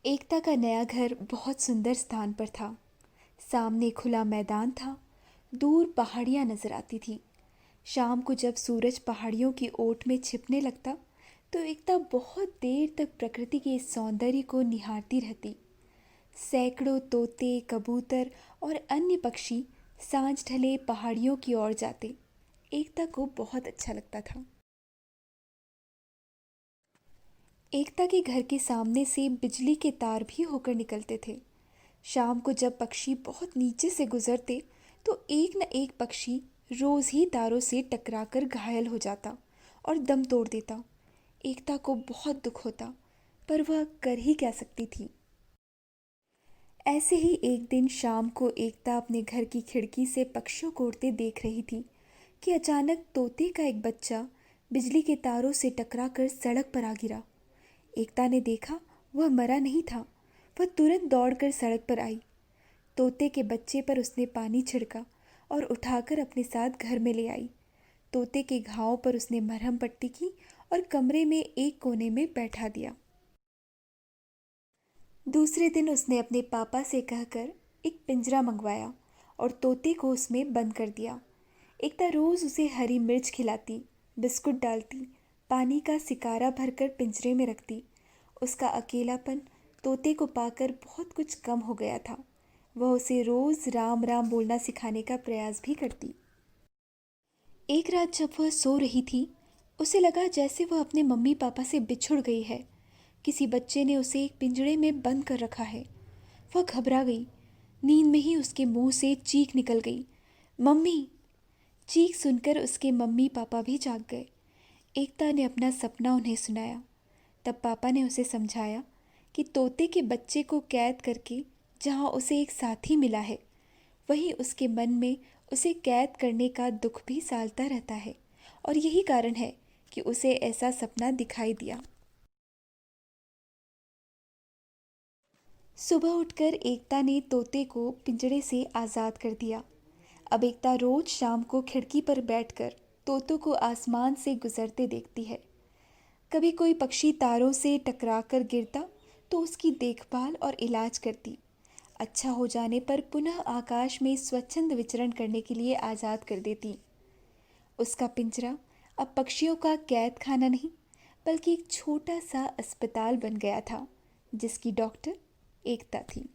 एकता का नया घर बहुत सुंदर स्थान पर था। सामने खुला मैदान था। दूर पहाड़ियाँ नजर आती थी। शाम को जब सूरज पहाड़ियों की ओट में छिपने लगता तो एकता बहुत देर तक प्रकृति के इस सौंदर्य को निहारती रहती। सैकड़ों तोते, कबूतर और अन्य पक्षी सांझ ढले पहाड़ियों की ओर जाते। एकता को बहुत अच्छा लगता था। एकता के घर के सामने से बिजली के तार भी होकर निकलते थे। शाम को जब पक्षी बहुत नीचे से गुजरते तो एक न एक पक्षी रोज ही तारों से टकराकर घायल हो जाता और दम तोड़ देता। एकता को बहुत दुख होता, पर वह कर ही क्या सकती थी। ऐसे ही एक दिन शाम को एकता अपने घर की खिड़की से पक्षियों को उड़ते देख रही थी कि अचानक तोते का एक बच्चा बिजली के तारों से टकराकर सड़क पर आ गिरा। एकता ने देखा, वह मरा नहीं था। वह तुरंत दौड़कर सड़क पर आई। तोते के बच्चे पर उसने पानी छिड़का और उठाकर अपने साथ घर में ले आई। तोते के घाव पर उसने मरहम पट्टी की और कमरे में एक कोने में बैठा दिया। दूसरे दिन उसने अपने पापा से कहकर एक पिंजरा मंगवाया और तोते को उसमें बंद कर दिया। एकता रोज उसे हरी मिर्च खिलाती, बिस्कुट डालती, पानी का सिकारा भरकर पिंजरे में रखती। उसका अकेलापन तोते को पाकर बहुत कुछ कम हो गया था। वह उसे रोज राम राम बोलना सिखाने का प्रयास भी करती। एक रात जब वह सो रही थी, उसे लगा जैसे वह अपने मम्मी पापा से बिछुड़ गई है। किसी बच्चे ने उसे एक पिंजरे में बंद कर रखा है। वह घबरा गई। नींद में ही उसके मुंह से चीख निकल गई, मम्मी। चीख सुनकर उसके मम्मी पापा भी जाग गए। एकता ने अपना सपना उन्हें सुनाया। तब पापा ने उसे समझाया कि तोते के बच्चे को कैद करके जहाँ उसे एक साथी मिला है, वहीं उसके मन में उसे कैद करने का दुख भी सालता रहता है, और यही कारण है कि उसे ऐसा सपना दिखाई दिया। सुबह उठकर एकता ने तोते को पिंजरे से आज़ाद कर दिया। अब एकता रोज शाम को खिड़की पर बैठकर तोतों को आसमान से गुजरते देखती है। कभी कोई पक्षी तारों से टकराकर गिरता तो उसकी देखभाल और इलाज करती। अच्छा हो जाने पर पुनः आकाश में स्वच्छंद विचरण करने के लिए आज़ाद कर देती। उसका पिंजरा अब पक्षियों का कैद खाना नहीं, बल्कि एक छोटा सा अस्पताल बन गया था, जिसकी डॉक्टर एकता थी।